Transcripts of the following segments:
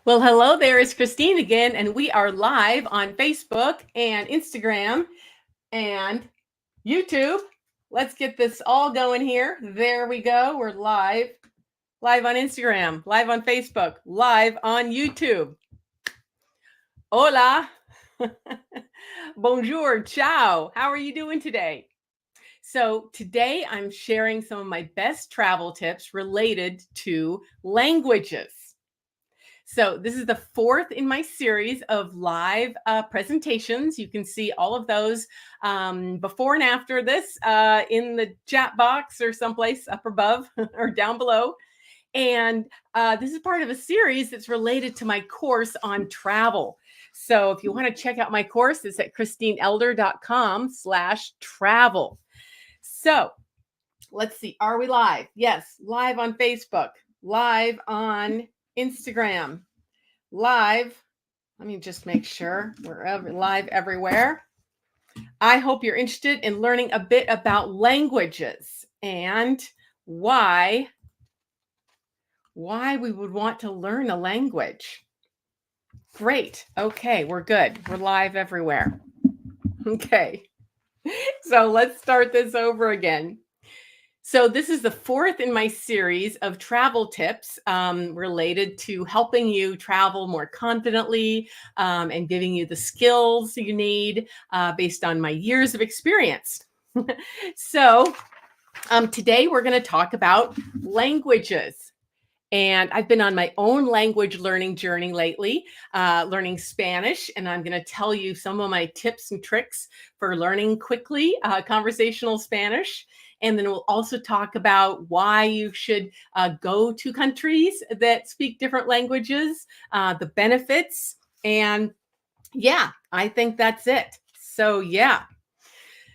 Well, hello there. It's Christine again, and we are live on Facebook and Instagram and YouTube. Let's get this all going here. There we go. We're live on Instagram, live on Facebook, live on YouTube. Hola. Bonjour. Ciao. How are you doing today? So, today I'm sharing some of my best travel tips related to languages. So this is the fourth in my series of live presentations. You can see all of those before and after this in the chat box or someplace up above or down below. And this is part of a series that's related to my course on travel. So if you want to check out my course, it's at christineelder.com/travel. So let's see. Are we live? Yes, live on Facebook, live on Instagram, live. Let me just make sure we're live everywhere. I hope you're interested in learning a bit about languages and why we would want to learn a language. Great. Okay, we're good. We're live everywhere. Okay. So let's start this over again. So this is the fourth in my series of travel tips related to helping you travel more confidently and giving you the skills you need based on my years of experience. So today we're going to talk about languages. And I've been on my own language learning journey lately, learning Spanish. And I'm going to tell you some of my tips and tricks for learning quickly conversational Spanish. And then we'll also talk about why you should go to countries that speak different languages, the benefits. And yeah, I think that's it. So, yeah.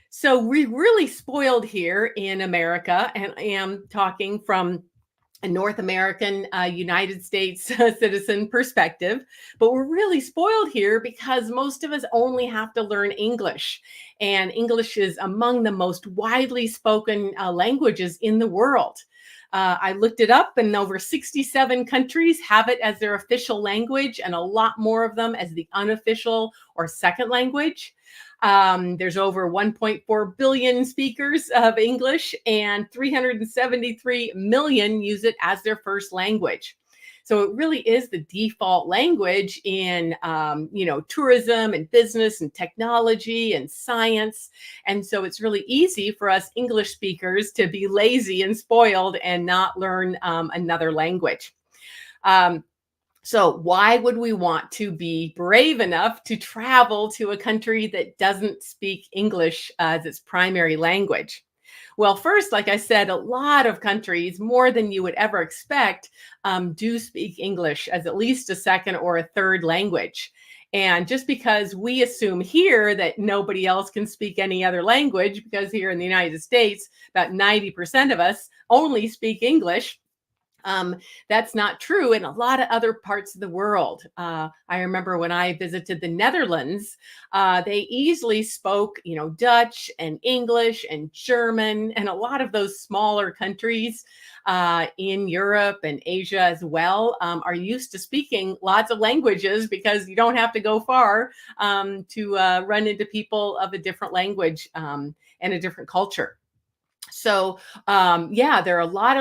So we're really spoiled here in America. And I am talking from a North American, United States citizen perspective. But we're really spoiled here because most of us only have to learn English. And English is among the most widely spoken languages in the world. I looked it up, and over 67 countries have it as their official language, and a lot more of them as the unofficial or second language. There's over 1.4 billion speakers of English, and 373 million use it as their first language. So it really is the default language in, tourism and business and technology and science. And so it's really easy for us English speakers to be lazy and spoiled and not learn another language. So why would we want to be brave enough to travel to a country that doesn't speak English as its primary language? Well, first, like I said, a lot of countries, more than you would ever expect, do speak English as at least a second or a third language. And just because we assume here that nobody else can speak any other language, because here in the United States, about 90% of us only speak English, that's not true in a lot of other parts of the world. I remember when I visited the Netherlands, they easily spoke, Dutch and English and German, and a lot of those smaller countries in Europe and Asia as well are used to speaking lots of languages because you don't have to go far to run into people of a different language and a different culture. So there are a lot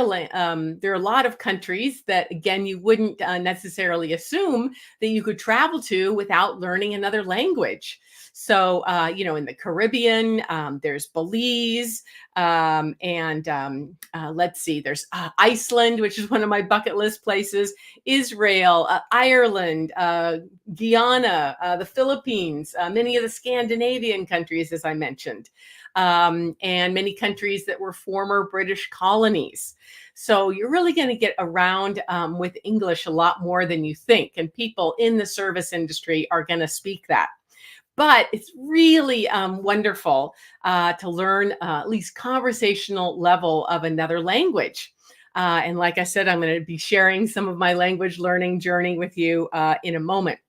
of countries that, again, you wouldn't necessarily assume that you could travel to without learning another language. So in the Caribbean, there's Belize, let's see, there's Iceland, which is one of my bucket list places, Israel, Ireland, Guyana, the Philippines, many of the Scandinavian countries, as I mentioned. And many countries that were former British colonies. So you're really going to get around with English a lot more than you think. And people in the service industry are going to speak that. But it's really wonderful to learn at least conversational level of another language. And like I said, I'm going to be sharing some of my language learning journey with you in a moment.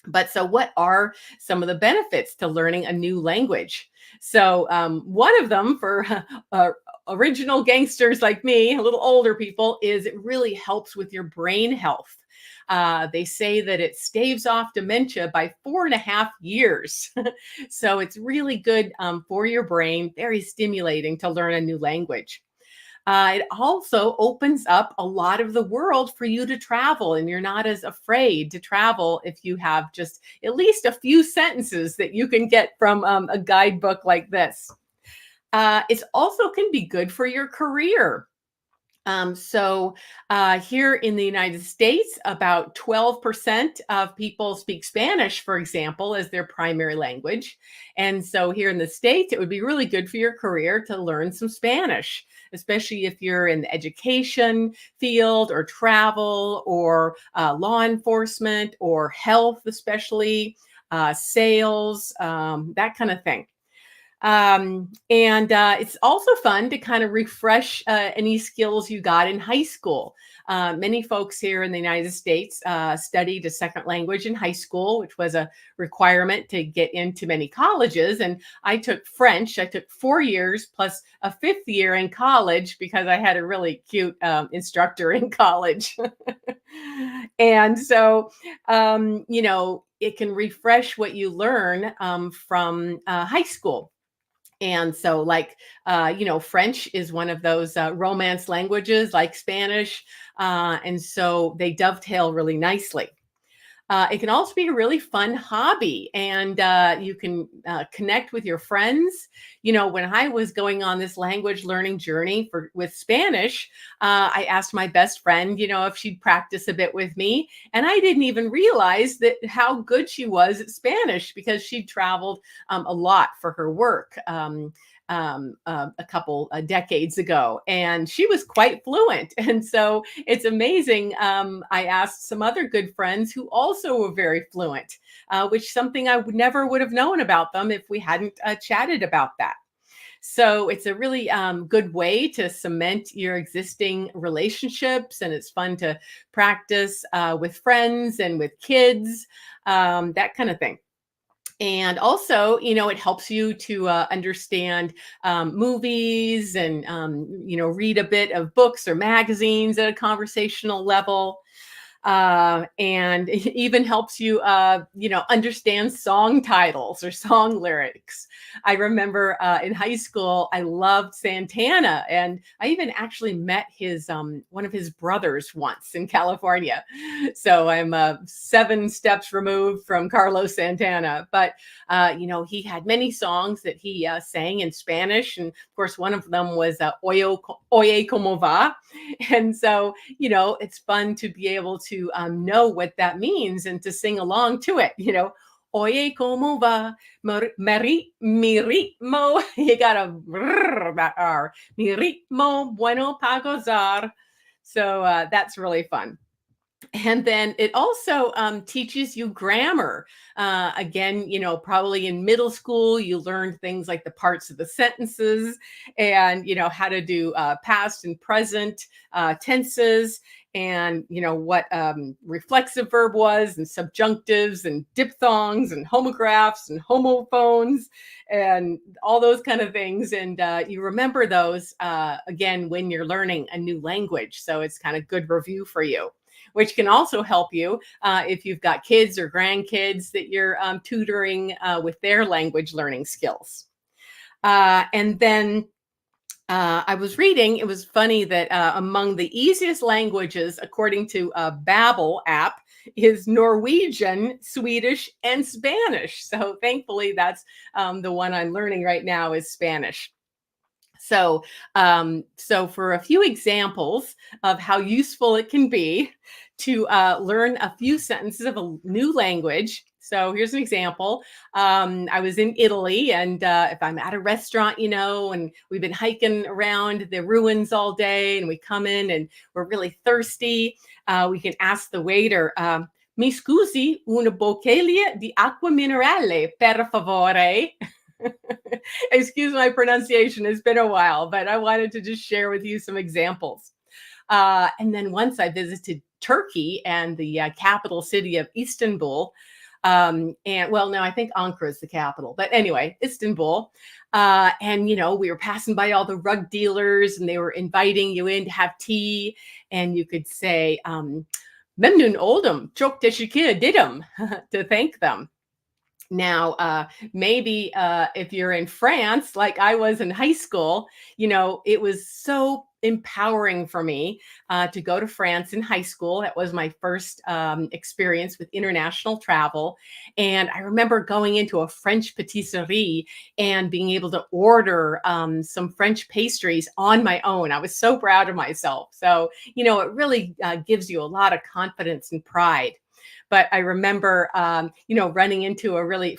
But so, what are some of the benefits to learning a new language? So, one of them for uh, original gangsters like me, a little older people, is it really helps with your brain health. They say that it staves off dementia by 4.5 years. So, it's really good for your brain, very stimulating to learn a new language. It also opens up a lot of the world for you to travel, and you're not as afraid to travel if you have just at least a few sentences that you can get from a guidebook like this. It also can be good for your career. Here in the United States, about 12% of people speak Spanish, for example, as their primary language. And so here in the States, it would be really good for your career to learn some Spanish, especially if you're in the education field or travel or law enforcement or health, especially sales, that kind of thing. And it's also fun to kind of refresh any skills you got in high school. Many folks here in the United States studied a second language in high school, which was a requirement to get into many colleges. And I took French. I took 4 years plus a fifth year in college because I had a really cute instructor in college. And so, it can refresh what you learn from high school. And so, like, French is one of those romance languages like Spanish. And so they dovetail really nicely. It can also be a really fun hobby, and you can connect with your friends. When I was going on this language learning journey with Spanish, I asked my best friend, if she'd practice a bit with me, and I didn't even realize that how good she was at Spanish because she traveled a lot for her work. A couple decades ago, and she was quite fluent. And so it's amazing. I asked some other good friends who also were very fluent, which something I would never would have known about them if we hadn't chatted about that. So it's a really good way to cement your existing relationships, and it's fun to practice with friends and with kids, that kind of thing. And also, it helps you to understand movies and, read a bit of books or magazines at a conversational level. And it even helps you, understand song titles or song lyrics. I remember in high school, I loved Santana, and I even actually met his one of his brothers once in California. So I'm 7 steps removed from Carlos Santana, but he had many songs that he sang in Spanish, and of course, one of them was "Oye como va," and so it's fun to be able to know what that means and to sing along to it. Oye, como va? Mi ritmo. You got to that R. Mi ritmo bueno para gozar. So that's really fun. And then it also teaches you grammar. Again, probably in middle school, you learned things like the parts of the sentences and, how to do past and present tenses and, what reflexive verb was and subjunctives and diphthongs and homographs and homophones and all those kind of things. And you remember those again when you're learning a new language. So it's kind of good review for you, which can also help you if you've got kids or grandkids that you're tutoring with their language learning skills. And then I was reading, it was funny that among the easiest languages, according to a Babbel app, is Norwegian, Swedish, and Spanish. So thankfully, that's the one I'm learning right now is Spanish. So for a few examples of how useful it can be to learn a few sentences of a new language. So here's an example. I was in Italy, and if I'm at a restaurant, and we've been hiking around the ruins all day, and we come in and we're really thirsty, we can ask the waiter, "Mi scusi, una bottiglia di acqua minerale, per favore." Excuse my pronunciation, it's been a while, but I wanted to just share with you some examples. And then once I visited Turkey and the capital city of Istanbul, And well, no, I think Ankara is the capital, but anyway, Istanbul. And we were passing by all the rug dealers, and they were inviting you in to have tea, and you could say, "Memnun oldum, çok teşekkür ederim," to thank them. Now, maybe if you're in France, like I was in high school, it was so empowering for me to go to France in high school. That was my first experience with international travel. And I remember going into a French patisserie and being able to order some French pastries on my own. I was so proud of myself. So, it really gives you a lot of confidence and pride. But I remember, running into a really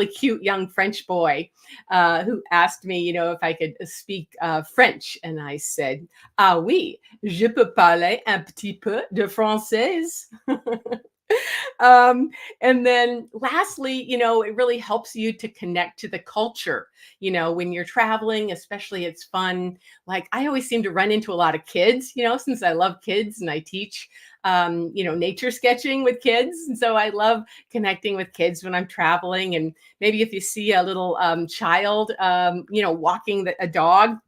cute young French boy who asked me, if I could speak French. And I said, "Ah oui, je peux parler un petit peu de française." um, and then lastly, it really helps you to connect to the culture. When you're traveling, especially, it's fun. Like I always seem to run into a lot of kids, since I love kids and I teach, nature sketching with kids. And so I love connecting with kids when I'm traveling. And maybe if you see a little child, walking a dog,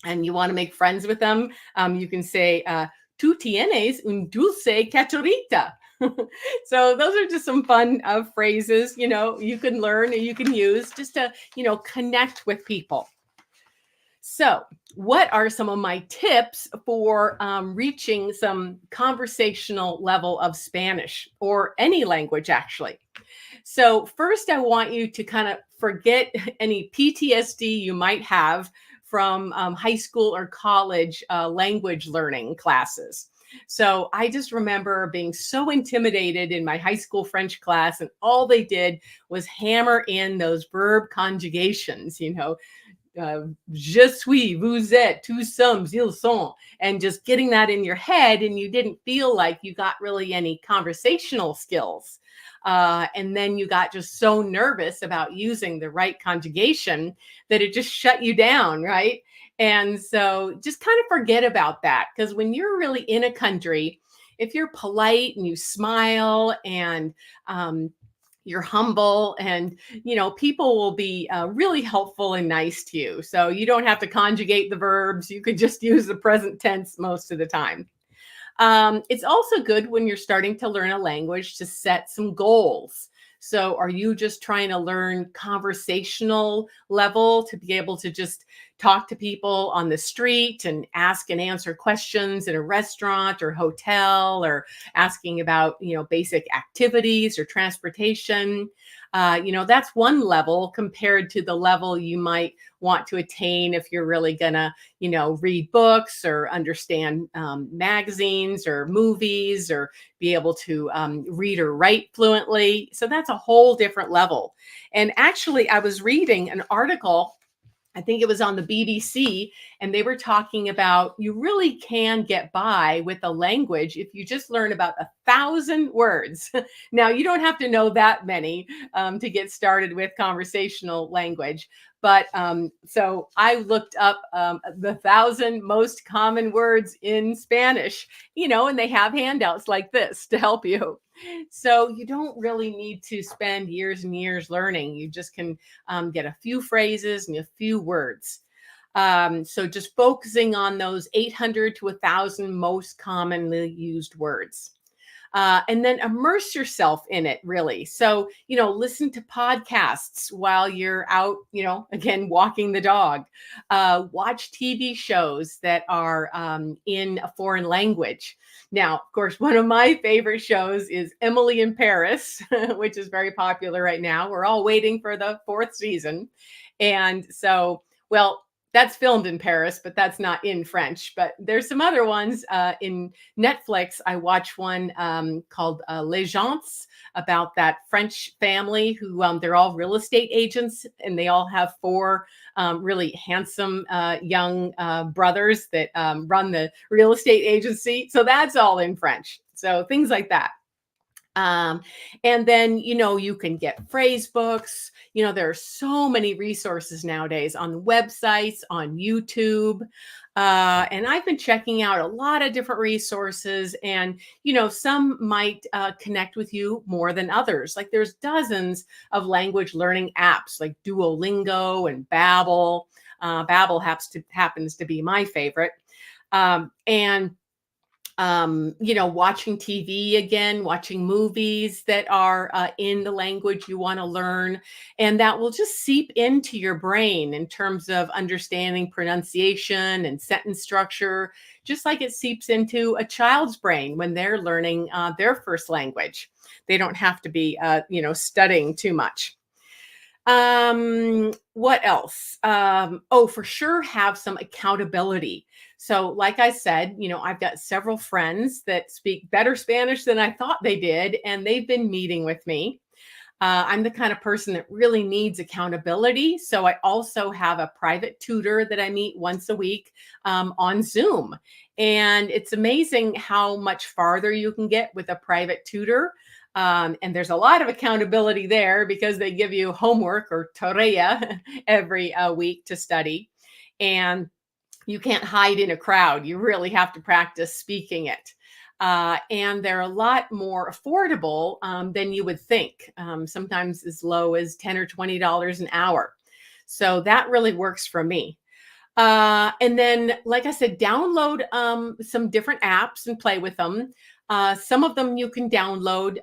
and you want to make friends with them, you can say, "Tú tienes un dulce cachorrita." So those are just some fun phrases, you can learn or you can use just to, connect with people. So, what are some of my tips for reaching some conversational level of Spanish or any language, actually? So, first, I want you to kind of forget any PTSD you might have from high school or college language learning classes. So, I just remember being so intimidated in my high school French class, and all they did was hammer in those verb conjugations, je suis, vous êtes, tous sommes, ils sont, and just getting that in your head, and you didn't feel like you got really any conversational skills. And then you got just so nervous about using the right conjugation that it just shut you down, right? And so just kind of forget about that, because when you're really in a country, if you're polite and you smile and you're humble, and people will be really helpful and nice to you, so you don't have to conjugate the verbs. You could just use the present tense most of the time. It's also good when you're starting to learn a language to set some goals. So, are you just trying to learn conversational level to be able to just talk to people on the street and ask and answer questions in a restaurant or hotel, or asking about, basic activities or transportation? That's one level compared to the level you might want to attain if you're really gonna, read books or understand magazines or movies, or be able to read or write fluently. So that's a whole different level. And actually, I was reading an article, I think it was on the BBC, and they were talking about you really can get by with a language if you just learn about 1,000 words. Now, you don't have to know that many to get started with conversational language. But so I looked up the 1,000 most common words in Spanish, and they have handouts like this to help you. So you don't really need to spend years and years learning. You just can get a few phrases and a few words. So just focusing on those 800 to 1,000 most commonly used words. And then immerse yourself in it, really. So, listen to podcasts while you're out, again, walking the dog. Watch TV shows that are in a foreign language. Now, of course, one of my favorite shows is Emily in Paris, which is very popular right now. We're all waiting for the fourth season. And so, well, that's filmed in Paris, but that's not in French. But there's some other ones in Netflix. I watch one called Les Gens, about that French family who they're all real estate agents, and they all have four really handsome young brothers that run the real estate agency. So that's all in French. So things like that. Um, and then, you can get phrase books. There are so many resources nowadays on websites, on YouTube. And I've been checking out a lot of different resources, and some might connect with you more than others. Like there's dozens of language learning apps like Duolingo and Babbel. Babbel happens to be my favorite. And watching TV again, watching movies that are in the language you want to learn. And that will just seep into your brain in terms of understanding pronunciation and sentence structure, just like it seeps into a child's brain when they're learning their first language. They don't have to be, studying too much. What else? Oh, for sure, have some accountability. So, like I said, I've got several friends that speak better Spanish than I thought they did, and they've been meeting with me. I'm the kind of person that really needs accountability. So I also have a private tutor that I meet once a week on Zoom. And it's amazing how much farther you can get with a private tutor. And there's a lot of accountability there because they give you homework or tarea every week to study. And you can't hide in a crowd. You really have to practice speaking it. And they're a lot more affordable than you would think, sometimes as low as $10 or $20 an hour. So that really works for me. And then, like I said, download some different apps and play with them. Some of them you can download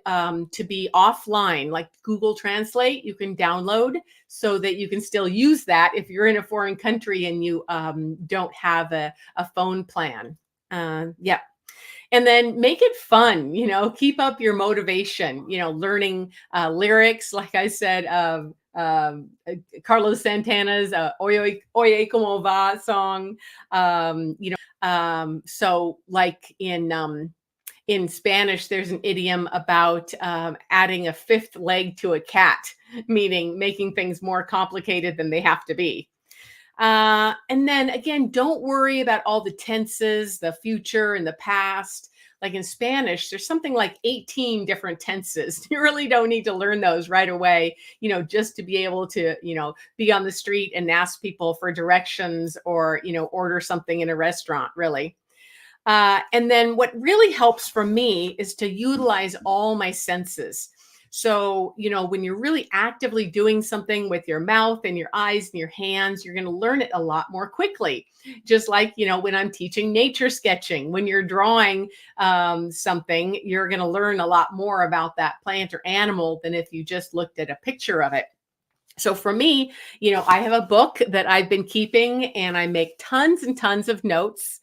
to be offline, like Google Translate, you can download so that you can still use that if you're in a foreign country and you don't have a phone plan. Yeah. And then make it fun, keep up your motivation, learning lyrics, like I said, Carlos Santana's Oye, Oye Como Va song. So like in Spanish, there's an idiom about adding a fifth leg to a cat, meaning making things more complicated than they have to be. And then again, don't worry about all the tenses, the future and the past. Like in Spanish, there's something like 18 different tenses. You really don't need to learn those right away, just to be able to, be on the street and ask people for directions or, order something in a restaurant, really. And then what really helps for me is to utilize all my senses. So, when you're really actively doing something with your mouth and your eyes and your hands, you're going to learn it a lot more quickly. Just like, when I'm teaching nature sketching, when you're drawing something, you're going to learn a lot more about that plant or animal than if you just looked at a picture of it. So for me, I have a book that I've been keeping and I make tons and tons of notes.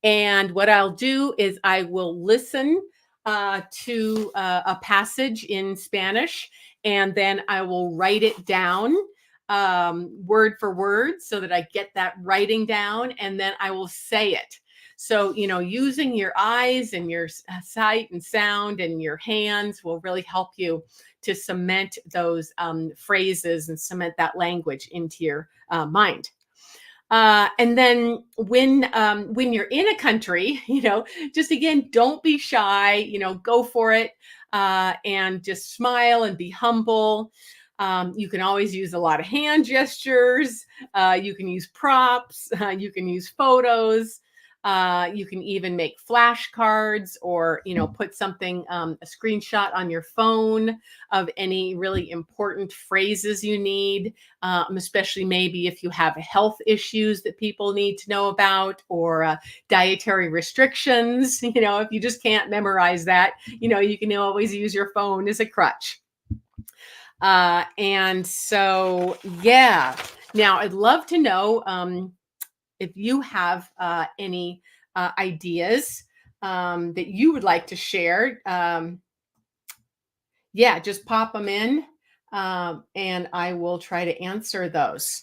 And what I'll do is I will listen to a passage in Spanish, and then I will write it down word for word so that I get that writing down, and then I will say it. So, using your eyes and your sight and sound and your hands will really help you to cement those phrases and cement that language into your mind. And then when you're in a country, just again, don't be shy, go for it, and just smile and be humble. You can always use a lot of hand gestures. You can use props. You can use photos. You can even make flashcards or, put something, a screenshot on your phone of any really important phrases you need, especially maybe if you have health issues that people need to know about or dietary restrictions. If you just can't memorize that, you can always use your phone as a crutch. And so, yeah. Now, I'd love to know if you have any ideas that you would like to share. Yeah, just pop them in and I will try to answer those.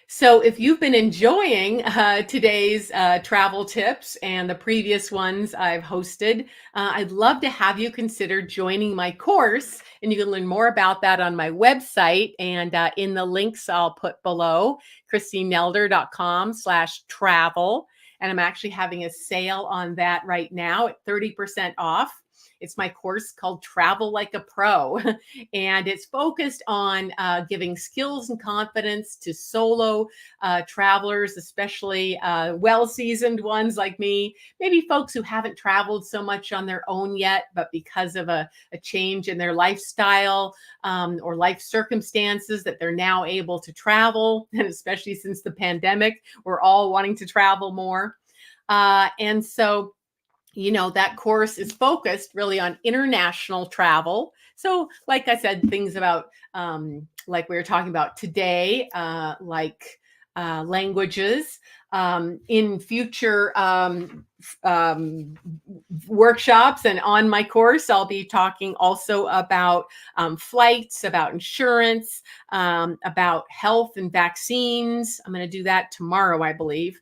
So, if you've been enjoying today's travel tips and the previous ones I've hosted, I'd love to have you consider joining my course. And you can learn more about that on my website and in the links I'll put below, christinelder.com/travel. And I'm actually having a sale on that right now at 30% off. It's my course called Travel Like a Pro. And it's focused on giving skills and confidence to solo travelers, especially well seasoned ones like me, maybe folks who haven't traveled so much on their own yet, but because of a change in their lifestyle or life circumstances, that they're now able to travel. And especially since the pandemic, we're all wanting to travel more. And so, that course is focused really on international travel. So, like I said, things about, like we were talking about today, like languages. In future workshops and on my course, I'll be talking also about flights, about insurance, about health and vaccines. I'm going to do that tomorrow, I believe,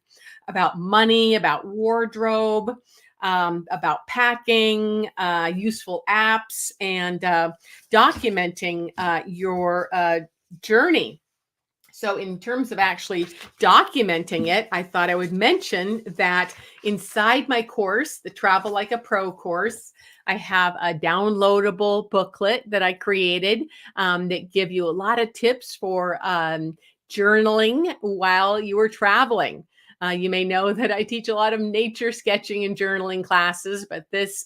about money, about wardrobe, about packing, useful apps, and documenting your journey. So, in terms of actually documenting it, I thought I would mention that inside my course, the Travel Like a Pro course, I have a downloadable booklet that I created that give you a lot of tips for journaling while you are traveling. You may know that I teach a lot of nature sketching and journaling classes, but this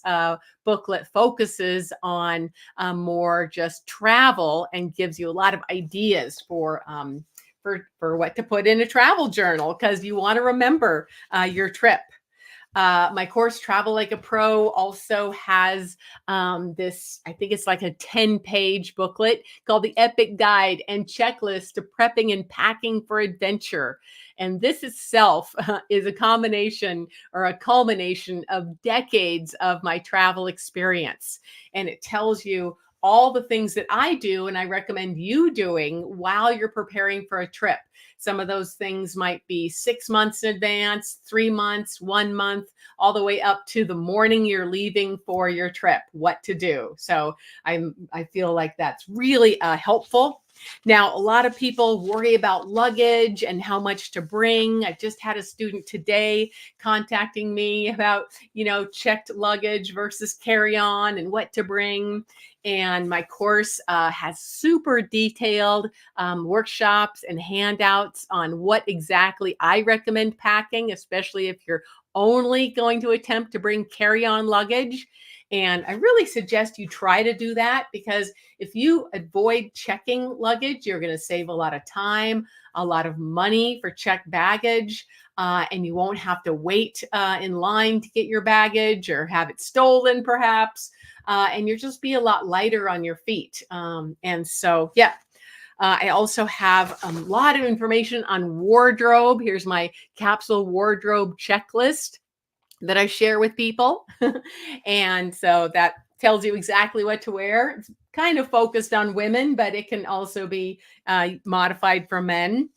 booklet focuses on more just travel and gives you a lot of ideas for what to put in a travel journal, because you want to remember your trip. My course, Travel Like a Pro, also has this, I think it's like a 10-page booklet called The Epic Guide and Checklist to Prepping and Packing for Adventure. And this itself is a combination or a culmination of decades of my travel experience. And it tells you all the things that I do and I recommend you doing while you're preparing for a trip. Some of those things might be 6 months in advance, 3 months, 1 month, all the way up to the morning you're leaving for your trip, what to do. So I feel like that's really helpful. Now, a lot of people worry about luggage and how much to bring. I just had a student today contacting me about, checked luggage versus carry-on and what to bring. And my course has super detailed workshops and handouts on what exactly I recommend packing, especially if you're only going to attempt to bring carry-on luggage. And I really suggest you try to do that, because if you avoid checking luggage, you're going to save a lot of time, a lot of money for checked baggage, and you won't have to wait in line to get your baggage or have it stolen perhaps. And you'll just be a lot lighter on your feet. And so, yeah. I also have a lot of information on wardrobe. Here's my capsule wardrobe checklist that I share with people. And so that tells you exactly what to wear. It's kind of focused on women, but it can also be modified for men.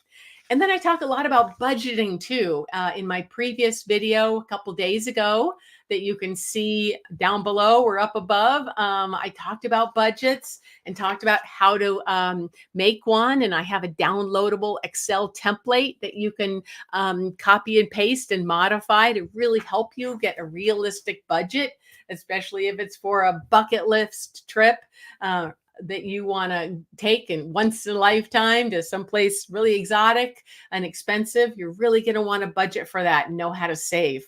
And then I talk a lot about budgeting too. In my previous video a couple days ago that you can see down below or up above, I talked about budgets and talked about how to make one. And I have a downloadable Excel template that you can copy and paste and modify to really help you get a realistic budget, especially if it's for a bucket list trip. That you want to take in once in a lifetime to someplace really exotic and expensive. You're really going to want to budget for that and know how to save.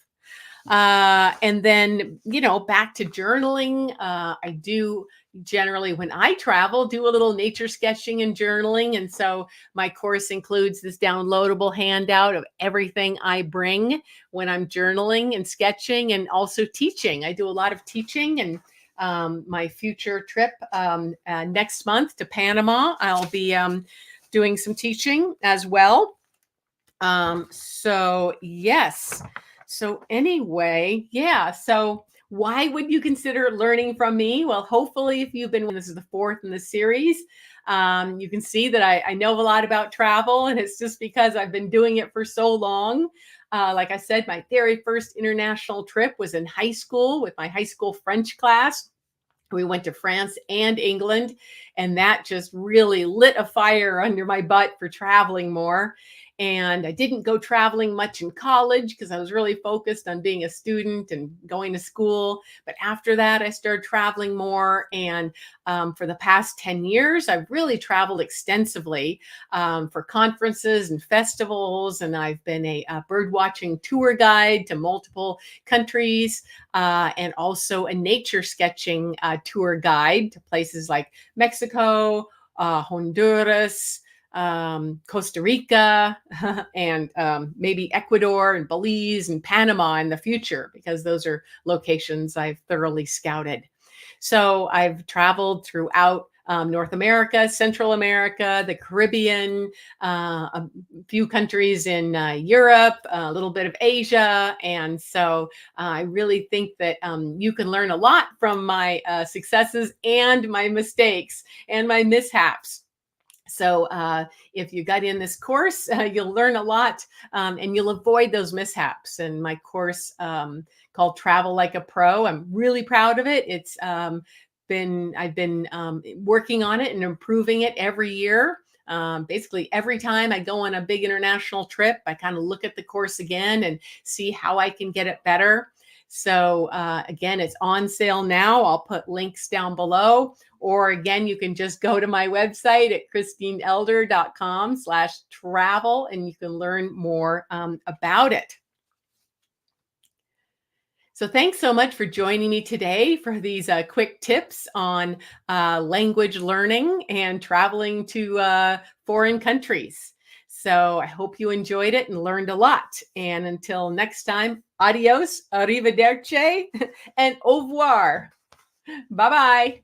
And then, back to journaling. I do generally, when I travel, do a little nature sketching and journaling. And so my course includes this downloadable handout of everything I bring when I'm journaling and sketching, and also teaching. I do a lot of teaching, and my future trip next month to Panama, I'll be doing some teaching as well. So yes. So anyway, yeah. So why would you consider learning from me? Well, hopefully, if you've been, this is the fourth in the series, you can see that I know a lot about travel, and it's just because I've been doing it for so long. Like I said, my very first international trip was in high school with my high school French class. We went to France and England, And that just really lit a fire under my butt for traveling more. And I didn't go traveling much in college because I was really focused on being a student and going to school. But after that, I started traveling more. And for the past 10 years, I've really traveled extensively for conferences and festivals. And I've been a bird watching tour guide to multiple countries, and also a nature sketching tour guide to places like Mexico, Honduras, Costa Rica, and maybe Ecuador and Belize and Panama in the future, because those are locations I've thoroughly scouted. So I've traveled throughout North America, Central America, the Caribbean, a few countries in Europe, a little bit of Asia. And so I really think that you can learn a lot from my successes and my mistakes and my mishaps. So if you got in this course, you'll learn a lot, and you'll avoid those mishaps. And my course called Travel Like a Pro, I'm really proud of it. I've been working on it and improving it every year. Basically, every time I go on a big international trip, I kind of look at the course again and see how I can get it better. So again, it's on sale now. I'll put links down below. Or again, you can just go to my website at christineelder.com/travel, and you can learn more about it. So thanks so much for joining me today for these quick tips on language learning and traveling to foreign countries. So I hope you enjoyed it and learned a lot. And until next time, adios, arrivederci, and au revoir. Bye-bye.